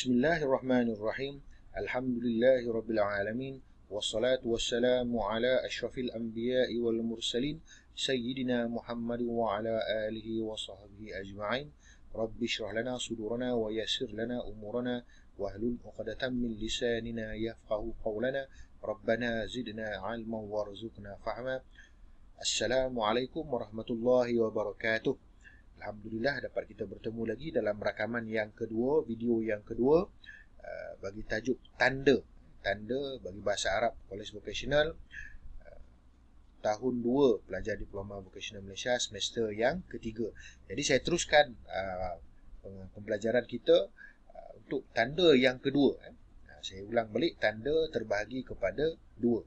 Bismillahirrahmanirrahim. Alhamdulillahirabbil wassalatu wassalamu ala asyrafil anbiya'i wal mursalin sayyidina Muhammad wa ala alihi wa sahbihi ajma'in. Rabbi shrah lana sudurana wa yassir lana umurana wahlul 'uqdatam min lisanina yafqahu qawlana. Rabbana zidna 'ilman warzuqna fahma. Assalamualaikum warahmatullahi wabarakatuh. Alhamdulillah dapat kita bertemu lagi dalam rakaman yang kedua, video yang kedua, bagi tajuk tanda bagi bahasa Arab College Vocational, tahun 2 pelajar diploma vocational Malaysia semester yang ketiga. Jadi saya teruskan pembelajaran kita untuk tanda yang kedua. Saya ulang balik, tanda terbahagi kepada dua.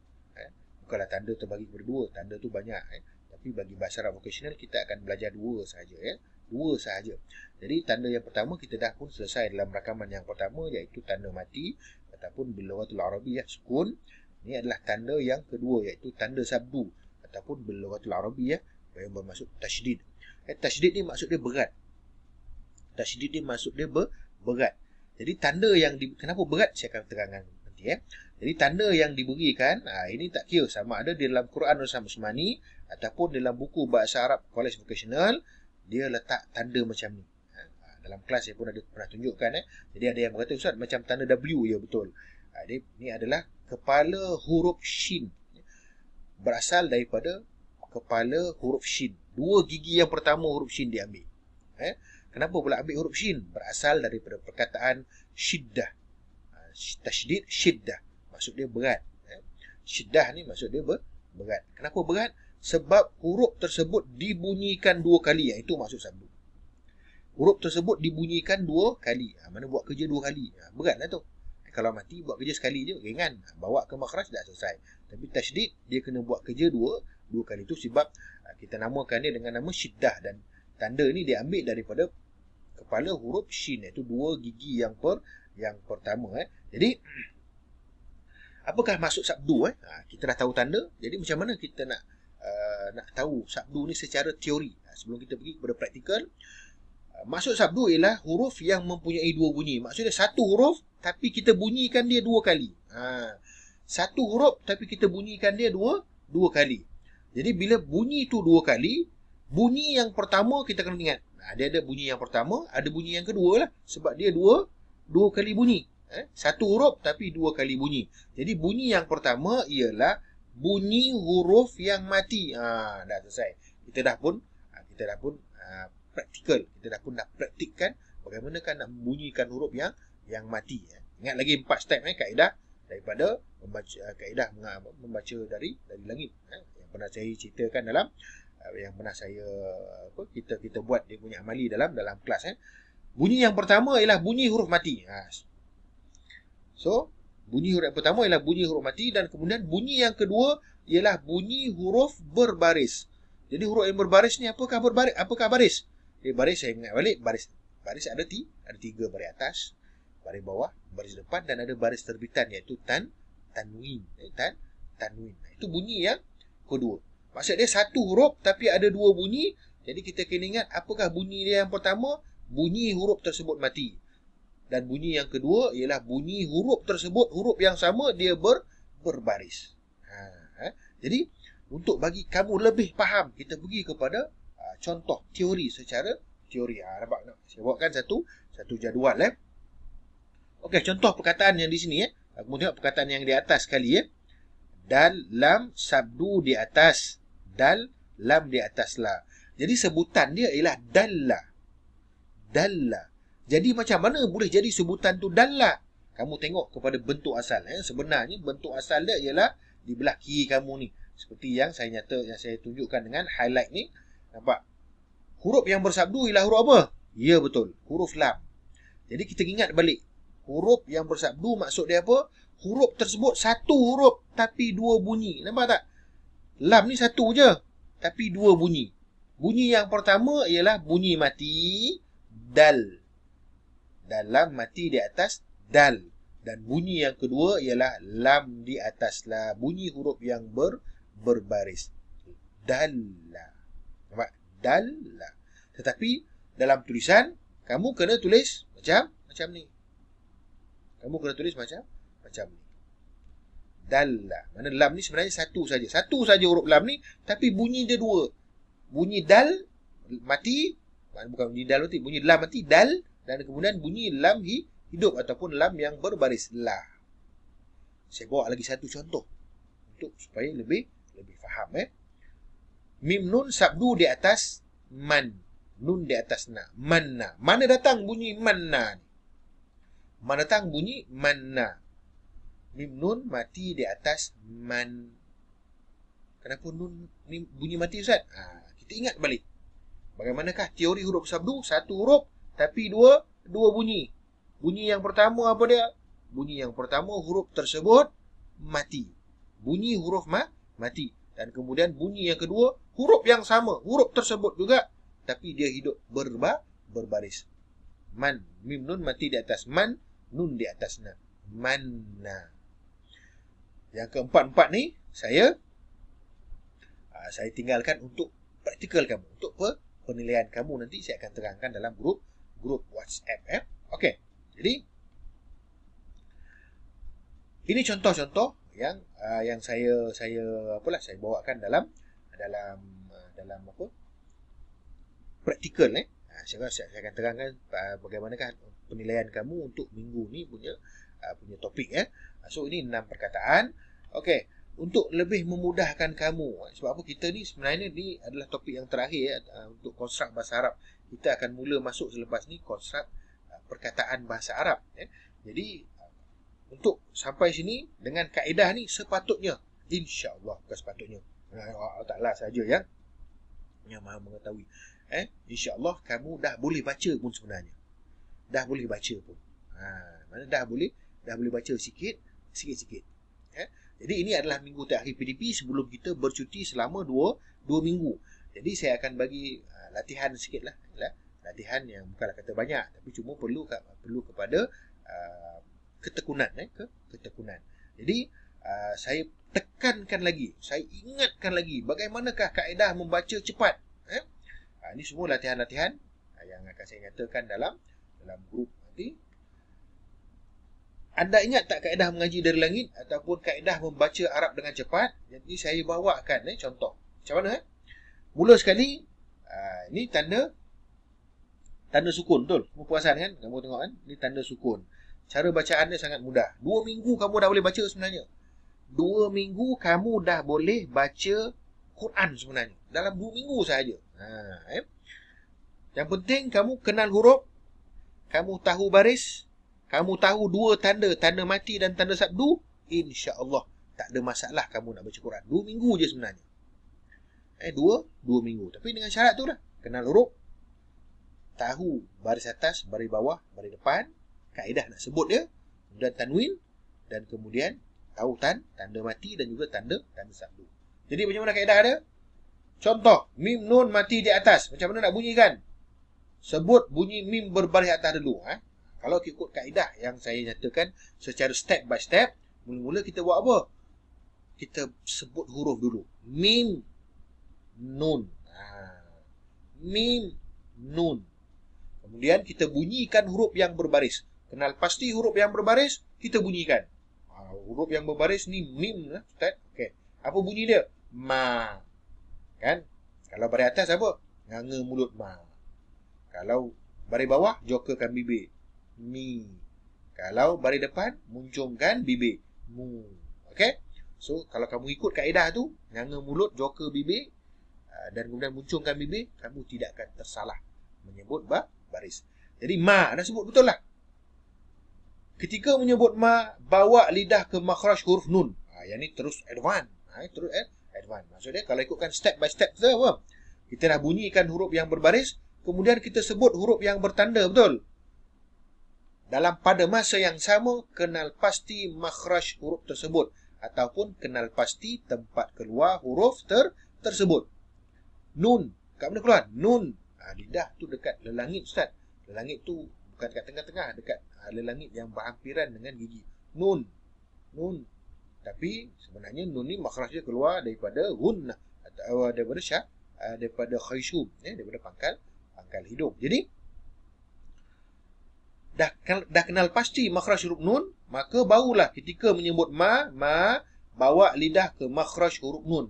Bukanlah tanda terbahagi kepada dua, tanda tu banyak. Tapi bagi bahasa Arab vocational kita akan belajar dua sahaja, dua sahaja. Jadi tanda yang pertama kita dah pun selesai dalam rakaman yang pertama, iaitu tanda mati ataupun bil-lughatil arabiyyah sukun. Ini adalah tanda yang kedua, iaitu tanda sabdu ataupun bil-lughatil arabiyyah yang bermaksud tasydid. Tasydid ni maksud dia berat. Tasydid ni maksud dia berat. Jadi tanda yang kenapa berat saya akan terangkan nanti. Jadi tanda yang diberikan, ini tak kira sama ada di dalam Quran Nusam Usmani ataupun dalam buku bahasa Arab College Vocational, dia letak tanda macam ni. Dalam kelas saya pun ada pernah tunjukkan. Jadi ada yang berkata, Ustaz, macam tanda W. Ya, betul. Ini adalah kepala huruf Shin. Berasal daripada kepala huruf Shin. Dua gigi yang pertama huruf Shin diambil. Kenapa pula ambil huruf Shin? Berasal daripada perkataan syiddah. Tasydid, syiddah. Maksud dia berat. Syiddah ni maksud dia berat. Kenapa berat? Sebab huruf tersebut dibunyikan dua kali. Itu maksud sabdu. Huruf tersebut dibunyikan dua kali. Mana buat kerja dua kali. Beratlah tu. Kalau mati buat kerja sekali je, ringan. Bawa ke makhraj dah selesai. Tapi tasydid dia kena buat kerja dua kali. Itu sebab kita namakan dia dengan nama syiddah. Dan tanda ni dia ambil daripada kepala huruf Shin, iaitu dua gigi yang pertama. Jadi apakah maksud sabdu? Kita dah tahu tanda. Jadi macam mana kita nak tahu sabdu ni secara teori? Sebelum kita pergi kepada praktikal, maksud sabdu ialah huruf yang mempunyai dua bunyi. Maksudnya satu huruf tapi kita bunyikan dia dua kali. Satu huruf tapi kita bunyikan dia dua kali. Jadi bila bunyi tu dua kali, bunyi yang pertama kita kena ingat. Dia ada bunyi yang pertama, ada bunyi yang kedua lah. Sebab dia dua kali bunyi. Satu huruf tapi dua kali bunyi. Jadi bunyi yang pertama ialah bunyi huruf yang mati. Dah selesai. Kita dah pun praktikal. Kita dah pun nak praktikkan bagaimana kan nak membunyikan huruf yang mati. Ingat lagi 4 step kaedah daripada kaedah membaca dari langit. Yang pernah saya ceritakan dalam yang pernah kita buat dia punya amali dalam kelas. Bunyi yang pertama ialah bunyi huruf mati. So, bunyi huruf yang pertama ialah bunyi huruf mati, dan kemudian bunyi yang kedua ialah bunyi huruf berbaris. Jadi huruf yang berbaris ni apakah berbaris? Apakah baris? Baris saya ingat balik, baris ada 3, baris atas, baris bawah, baris depan, dan ada baris terbitan, iaitu tanwin. Tanwin. Itu bunyi yang kedua. Maksud dia satu huruf tapi ada dua bunyi. Jadi kita kena ingat apakah bunyi dia yang pertama? Bunyi huruf tersebut mati. Dan bunyi yang kedua ialah bunyi huruf tersebut, huruf yang sama, dia berbaris. Jadi untuk bagi kamu lebih faham, kita pergi kepada contoh teori secara teori. Nampak tak? Saya buatkan satu jadual. Okey, contoh perkataan yang di sini. Kamu tengok perkataan yang di atas sekali. Dal, lam, sabdu di atas. Dal, lam di atas la. Jadi sebutan dia ialah dalla. Dalla. Jadi macam mana boleh jadi sebutan tu dalla? Kamu tengok kepada bentuk asal. Sebenarnya bentuk asal dia ialah di belah kiri kamu ni. Seperti yang saya tunjukkan dengan highlight ni. Nampak? Huruf yang bersabdu ialah huruf apa? Ya, betul. Huruf lam. Jadi kita ingat balik. Huruf yang bersabdu maksud dia apa? Huruf tersebut satu huruf tapi dua bunyi. Nampak tak? Lam ni satu je tapi dua bunyi. Bunyi yang pertama ialah bunyi mati, dal. Lam mati di atas dal. Dan bunyi yang kedua ialah lam di atas la. Bunyi huruf yang berbaris. Dalla. Nampak? Dalla. Tetapi dalam tulisan kamu kena tulis macam ni. Kamu kena tulis macam ni. Dalla. Mana lam ni sebenarnya satu saja. Satu saja huruf lam ni, tapi bunyi dia dua. Bunyi dal mati, bukan bunyi dal mati, bunyi lam mati, dal, dan kemudian bunyi lam hidup ataupun lam yang berbaris la. Saya bawa lagi satu contoh untuk supaya lebih faham. Mim nun sabdu di atas man. Nun di atas na. Manna. Mana datang bunyi manna ni? Mana datang bunyi manna? Mim nun mati di atas man. Kenapa nun ni bunyi mati, Ustaz? Kita ingat balik. Bagaimanakah teori huruf sabdu? Satu huruf tapi dua bunyi. Bunyi yang pertama apa dia? Bunyi yang pertama huruf tersebut mati. Bunyi huruf mati. Dan kemudian bunyi yang kedua huruf yang sama, huruf tersebut juga tapi dia hidup berbaris. Man, mim nun mati di atas man, nun di atas na. Manna. Yang keempat-empat ni saya tinggalkan untuk praktikal kamu, untuk penilaian kamu nanti saya akan terangkan dalam grup WhatsApp. Okey. Jadi ini contoh-contoh yang saya bawakan dalam apa? Praktikal. Saya akan terangkan bagaimanakah penilaian kamu untuk minggu ni punya topik. So ini 6 perkataan. Okey, untuk lebih memudahkan kamu, sebab apa kita ni sebenarnya ni adalah topik yang terakhir untuk konstruk bahasa Arab. Kita akan mula masuk selepas ni konstruk perkataan bahasa Arab. Jadi untuk sampai sini dengan kaedah ni sepatutnya, insya-Allah, bukan sepatutnya, Allah Taala saja yang Maha mengetahui. InsyaAllah kamu dah boleh baca pun sebenarnya. Dah boleh baca pun. Mana dah boleh baca sikit. Jadi ini adalah minggu terakhir PDP sebelum kita bercuti selama 2 minggu. Jadi saya akan bagi latihan sikit lah. Latihan yang bukanlah kata banyak, tapi cuma perlu kepada ketekunan. Ketekunan. Jadi saya tekankan lagi, saya ingatkan lagi bagaimanakah kaedah membaca cepat. Ini semua latihan-latihan yang akan saya nyatakan dalam grup nanti. Anda ingat tak kaedah mengaji dari langit ataupun kaedah membaca Arab dengan cepat? Jadi saya bawakan contoh. Macam mana? Mula sekali, ini tanda sukun, betul? Kamu perasan kan? Kamu tengok kan? Ini tanda sukun. Cara bacaan dia sangat mudah. 2 minggu kamu dah boleh baca sebenarnya. 2 minggu kamu dah boleh baca Quran sebenarnya. Dalam 2 minggu sahaja. Yang penting kamu kenal huruf, kamu tahu baris, kamu tahu 2 tanda mati dan tanda sabdu, insya-Allah tak ada masalah kamu nak baca Quran. 2 minggu je sebenarnya. 2 minggu. Tapi dengan syarat tu lah. Kenal huruf, tahu baris atas, baris bawah, baris depan, kaedah nak sebut dia, kemudian tanwin, dan kemudian tahu tanda mati dan juga tanda sabdu. Jadi macam mana kaedah dia? Contoh, mim nun mati di atas. Macam mana nak bunyikan? Sebut bunyi mim berbaris atas dulu. Kalau ikut kaedah yang saya nyatakan secara step by step, mula-mula kita buat apa? Kita sebut huruf dulu. Mim, nun. Mim, nun. Kemudian kita bunyikan huruf yang berbaris. Kenal pasti huruf yang berbaris, kita bunyikan. Huruf yang berbaris ni mim lah, Ustaz. Okey. Apa bunyi dia? Ma. Kan? Kalau baris atas apa? Nganga mulut ma. Kalau baris bawah, jokerkan bibir. Mi. Kalau baris depan, muncungkan bibir. Mu. Okey? So, kalau kamu ikut kaedah tu, nganga mulut, joker bibir, dan kemudian muncungkan bibir, kamu tidak akan tersalah menyebut baris. Jadi, ma. Dah sebut betul lah. Ketika menyebut ma, bawa lidah ke makhraj huruf nun. Yang ni terus advance. Terus advance. Maksudnya kalau ikutkan step by step tu apa? Kita dah bunyikan huruf yang berbaris, kemudian kita sebut huruf yang bertanda, betul? Dalam pada masa yang sama, kenal pasti makhraj huruf tersebut ataupun kenal pasti tempat keluar huruf tersebut. Nun, kat mana keluar? Nun. Lidah tu dekat lelangit, Ustaz. Lelangit tu bukan dekat tengah-tengah, dekat lelangit yang berhampiran dengan gigi. Nun. Tapi sebenarnya nun ni makhrajnya keluar daripada gunnah atau daripada khayshum, daripada pangkal hidung. Jadi dah kenal pasti makhraj huruf nun, maka barulah ketika menyebut ma, bawa lidah ke makhraj huruf nun.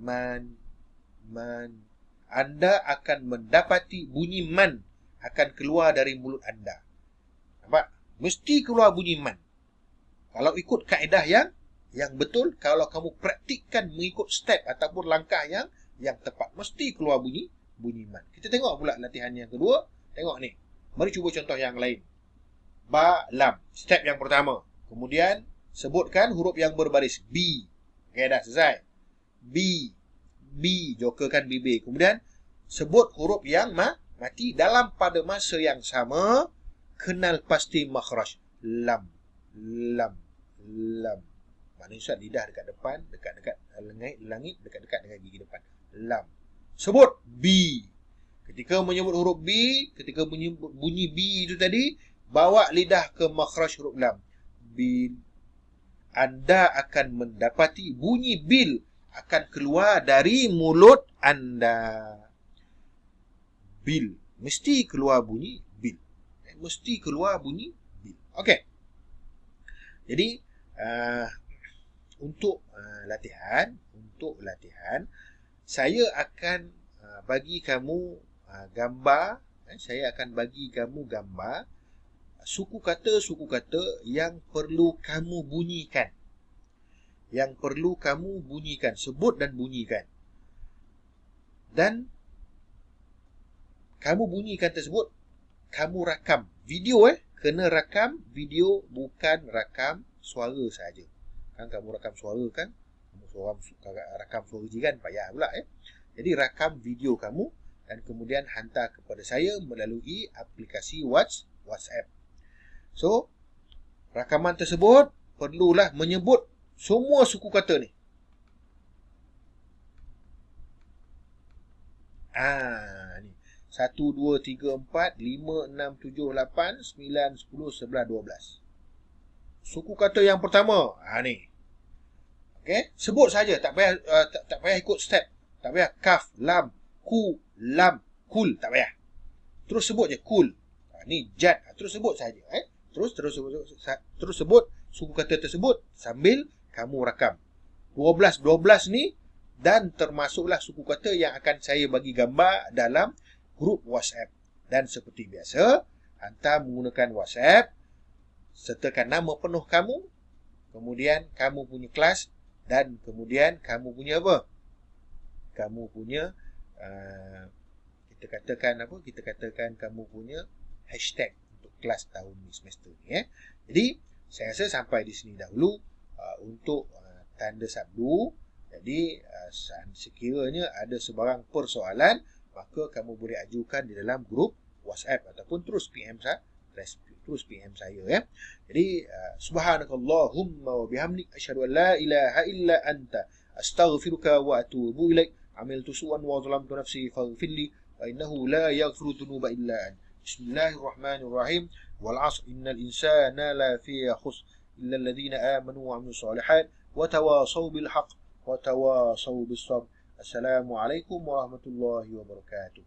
Man. Anda akan mendapati bunyi man akan keluar dari mulut anda. Nampak? Mesti keluar bunyi man. Kalau ikut kaedah yang betul, kalau kamu praktikkan mengikut step ataupun langkah yang tepat, mesti keluar bunyi man. Kita tengok pula latihan yang kedua. Tengok ni. Mari cuba contoh yang lain. Ba, lam. Step yang pertama. Kemudian sebutkan huruf yang berbaris. B. Okey, dah selesai. B. Jokerkan BB. Kemudian sebut huruf yang mati dalam pada masa yang sama. Kenal pasti makhraj. Lam. Maknanya lidah dekat depan, dekat-dekat langit, dekat-dekat dengan gigi depan. Lam. Sebut B. Ketika menyebut huruf B, ketika menyebut bunyi B itu tadi, bawa lidah ke makhraj huruf lam. Bil. Anda akan mendapati bunyi bil akan keluar dari mulut anda. Bil. Mesti keluar bunyi bil. Mesti keluar bunyi bil. Okey. Jadi, untuk latihan, saya akan bagi kamu gambar. Saya akan bagi kamu gambar suku kata yang perlu kamu bunyikan. Sebut dan bunyikan. Dan kamu bunyikan tersebut, kamu rakam video. Kena rakam video, bukan rakam suara saja. Kan kamu rakam suara kan, rakam suara jiran payah pula. Jadi rakam video kamu dan kemudian hantar kepada saya melalui aplikasi WhatsApp. So, rakaman tersebut perlulah menyebut semua suku kata ni. Ni. 1, 2, 3, 4, 5, 6, 7, 8, 9, 10, 11, 12. Suku kata yang pertama. Ni. Okey, sebut saja, tak payah ikut step. Tak payah kaf, lam, ku, lam, kul, tak payah. Terus sebut je kul. Ni jad. Terus sebut saja. Terus sebut suku kata tersebut sambil kamu rakam. 12 ni, dan termasuklah suku kata yang akan saya bagi gambar dalam grup WhatsApp. Dan seperti biasa, hantar menggunakan WhatsApp, sertakan nama penuh kamu, kemudian kamu punya kelas, dan kemudian kamu punya apa? Kamu punya kita katakan kamu punya hashtag untuk kelas tahun ni, semester ni. Jadi saya rasa sampai di sini dahulu untuk tanda sabdu. Jadi sekiranya ada sebarang persoalan, maka kamu boleh ajukan di dalam grup WhatsApp ataupun terus PM saya. Jadi subhanakallahumma wa bihamdik asyhadu an la ilaha illa anta astaghfiruka wa atubu ilaik. Amiltu su'an wa zalamtu nafsi faghfirli fa innahu la yaghfiru dhunuba illa anta. Bismillahirrahmanirrahim. Wal 'asr innal insana la fi khusr illa alladhina amanu wa 'amilus solihat wa tawasaw bil haqq wa tawasaw bis sabr. Assalamualaikum warahmatullahi wabarakatuh.